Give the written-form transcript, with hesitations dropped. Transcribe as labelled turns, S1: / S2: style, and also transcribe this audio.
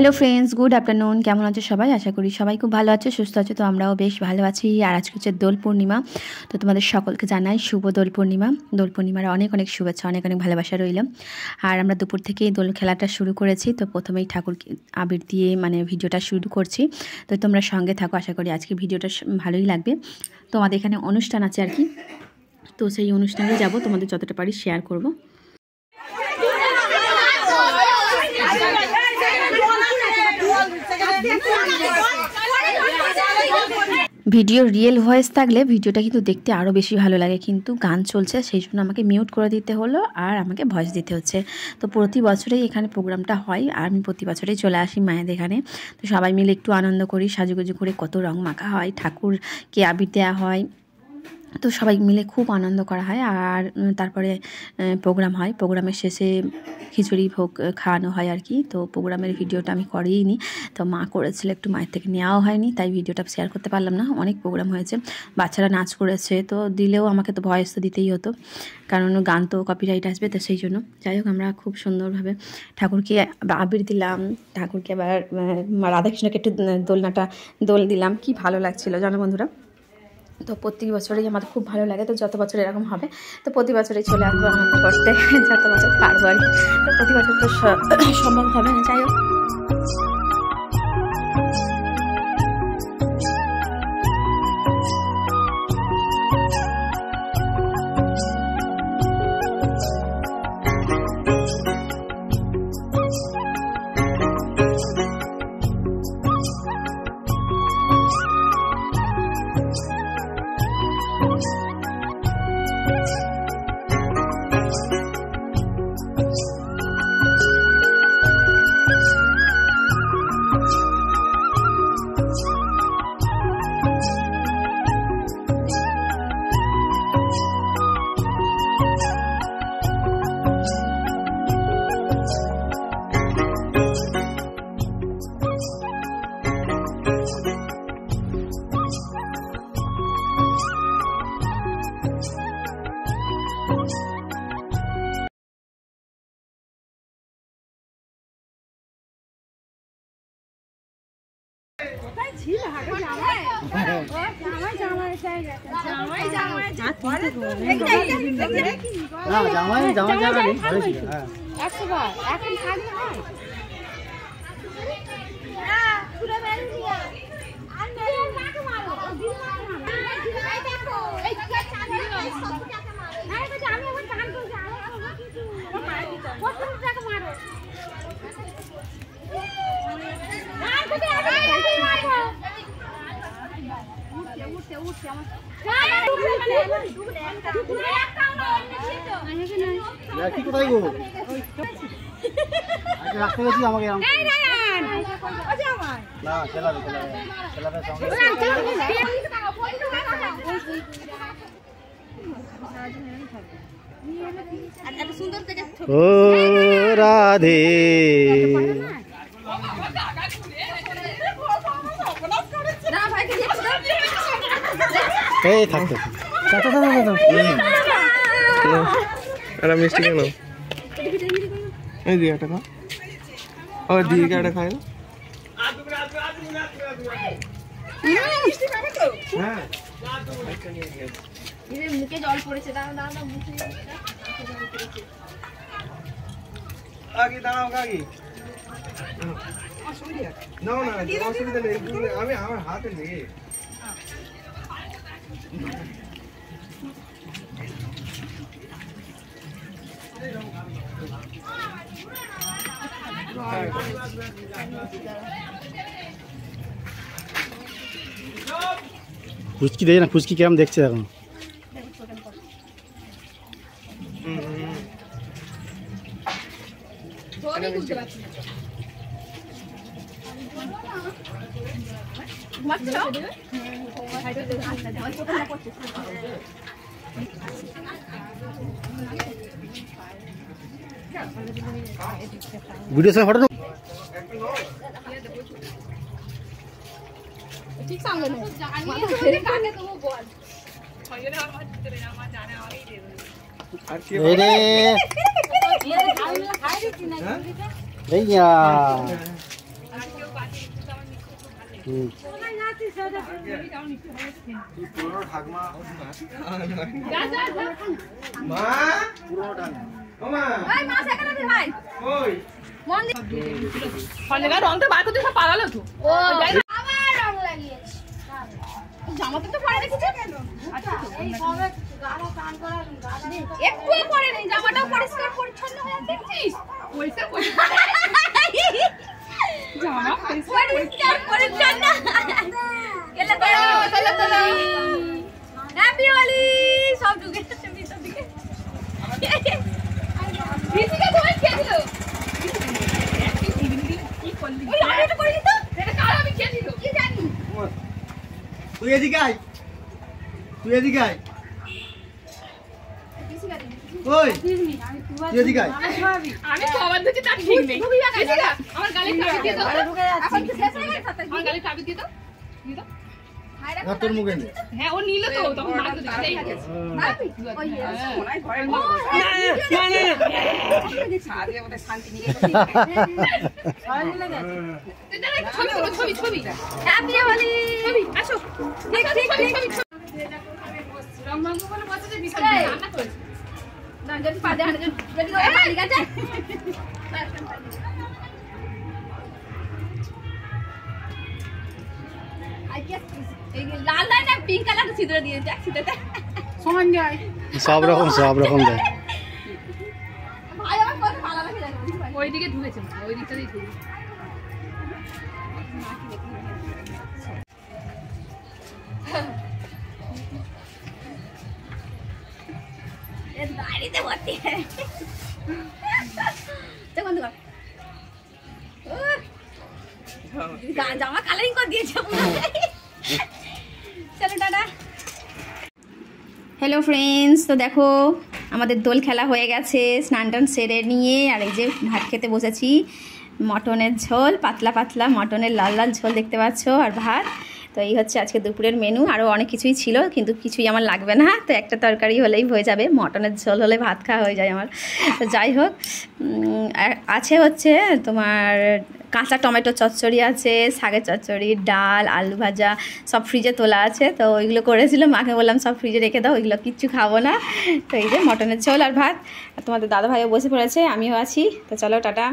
S1: Hello friends, good afternoon. কেমন আছো সবাই? আশা করি সবাই খুব ভালো আছে, সুস্থ আছে। তো আমরাও বেশ ভালো আছি। আর আজকে হচ্ছে দোল পূর্ণিমা। তো তোমাদের সকলকে জানাই শুভ দোল পূর্ণিমা। দোল পূর্ণিমার অনেক অনেক শুভেচ্ছা, অনেক অনেক ভালোবাসা রইল। আর আমরা দুপুর থেকেই দোল খেলাটা শুরু করেছি। তো প্রথমেই ঠাকুরকে আবির দিয়ে ভিডিওটা শুরু করছি। তো তোমরা সঙ্গে থাকো, আশা করি আজকে ভিডিওটা ভালোই লাগবে। তোমাদের এখানে অনুষ্ঠান আছে আর কি, তো সেই অনুষ্ঠানে যাব, তোমাদের যতটা পারি শেয়ার করব। ভিডিও রিয়েল ভয়েস থাকলে ভিডিওটা কিন্তু দেখতে আরও বেশি ভালো লাগে, কিন্তু গান চলছে সেই জন্য আমাকে মিউট করে দিতে হলো আর আমাকে ভয়েস দিতে হচ্ছে। তো প্রতি বছরেই এখানে প্রোগ্রামটা হয় আর আমি প্রতি বছরেই চলে আসি মায়েদের এখানে। তো সবাই মিলে একটু আনন্দ করি, সাজুগুজু করে কত রং মাখা হয়, ঠাকুরকে আবির দেওয়া হয়। তো সবাই মিলে খুব আনন্দ করা হয়। আর তারপরে প্রোগ্রাম হয়, প্রোগ্রামের শেষে খিচুড়ি ভোগ খাওয়ানো হয় আর কি। তো প্রোগ্রামের ভিডিওটা আমি করেই নি, তো মা করেছিল, একটু মায়ের থেকে নেওয়াও হয়নি, তাই ভিডিওটা শেয়ার করতে পারলাম না। অনেক প্রোগ্রাম হয়েছে, বাচ্চারা নাচ করেছে, তো দিলেও আমাকে তো ভয়েস তো দিতেই হতো, কারণ গান তো কপিরাইট আসবে, তো সেই জন্য। যাই হোক, আমরা খুব সুন্দরভাবে ঠাকুরকে আবির দিলাম, ঠাকুরকে আবার রাধাকৃষ্ণকে একটু দোল দিলাম। কি ভালো লাগছিল জানো বন্ধুরা। তো প্রতি বছরেই আমাদের খুব ভালো লাগে। তো যত বছর এরকম হবে, তো প্রতি বছরই চলে আসবো আনন্দ করতে, যত বছর পারবো আর কি। তো প্রতি বছর তো সম্ভব হবে না। যাই হোক,
S2: ও রাধে এই থাকতো মিষ্টি কেন এই দিয়ে একটা খা, ও দিয়ে একটা খায় না। হ্যাঁ মুখে জল পড়েছে, দাঁড়াও মুখে আগে দাঁড়াও কাকি। না না অসুবিধা নেই, আমি আমার হাতে নেই। ফুচকি দেয় না, ফুচকি কেমন দেখছে এখন। ভিডিও সব ফটো ঠিক সামনে নে জানিয়ে কাকে দেবো বল হইলে আমার ভিতরে আমার জানে আগেই দে আর কি রে এই খাই দিছি না এইয়া রংটা বার করতে সব পালালো তো জামাতে তো পরে রেখেছে একটু পরে নেই, জামাটাও পরিষ্কার পরিচ্ছন্ন হয়ে আছে দেখছিস? পরিষ্কার জামা পরিষ্কার পরিচ্ছন্ন গেলে তো চলো হ্যাপি হোলি সব ঢুকে যাচ্ছে ভিতর দিকে। ভিতরে তোমায় কে দিল? কি করলি? ওই আমি এটা করিনি তো, এটা কার আমি কে দিল কি জানি।
S3: তুই এদিকে আয়, তুই এদিকে আয়, ওই তুই এদিকে আয়।
S2: আমি সবার দিকে তার ঠিক নেই। আমার গালে চাবি দিয়ে দাও, এখন কি শেষ হয়ে গেছে? আমার গালে চাবি দিয়ে দাও, দিয়ে দাও।
S3: না তোর মুখে নে।
S2: হ্যাঁ ও নিল তো, তখন মার তো দিতেই হবে। ওই সোনাই ঘরে না ছাদে ওটা শান্তি নিয়ে গেছে। তুই দাঁড়া ছবি করো, ছবি ছবি হ্যাপি হোলি ছবি আসো ঠিক ঠিক ঠিক রংমাঙ্গ বলে বসে যে বিশাল রান্না করেছে না যদি পাদে হাঁটে যদি ওরা পালি গেছে আই কি এই লাল লাল না পিঙ্ক কালার ছিদ্র দিয়ে দেখ ছিদ্রটা সমান যায়
S3: সব রকম দেয়।
S2: ভাই আমার কত ভালো লাগে জানো ওইদিকে ঢুকেছে ওই দিকটাতেই ঢুকেছে এর বাড়িতে ভর্তি তখন তো জামা কালারিং করে দিয়েছে চলো টাটা।
S1: হ্যালো ফ্রেন্ডস, তো দেখো আমাদের দোল খেলা হয়ে গেছে, স্নান টান সেরে নিয়ে আর এই যে ভাত খেতে বসেছি। মটনের ঝোল, পাতলা পাতলা মটনের লাল লাল ঝোল দেখতে পাচ্ছ, আর ভাত। তো এই হচ্ছে আজকে দুপুরের মেনু। আরও অনেক কিছুই ছিল কিন্তু কিছুই আমার লাগবে না, তো একটা তরকারি হলেই হয়ে যাবে। মটনের ঝোল হলে ভাত খাওয়া হয়ে যায় আমার। তো যাই হোক, আছে হচ্ছে তোমার কাঁচা টমেটো চচ্চড়ি আছে, শাকের চচ্চড়ি, ডাল, আলু ভাজা, সব ফ্রিজে তোলা আছে। তো ওইগুলো করেছিল, মাকে বললাম সব ফ্রিজে রেখে দাও, ওইগুলো কিচ্ছু খাবো না। তো এই যে মটনের ঝোল আর ভাত। আর তোমাদের দাদা ভাইও বসে পড়েছে, আমিও আছি। তো চলো টাটা।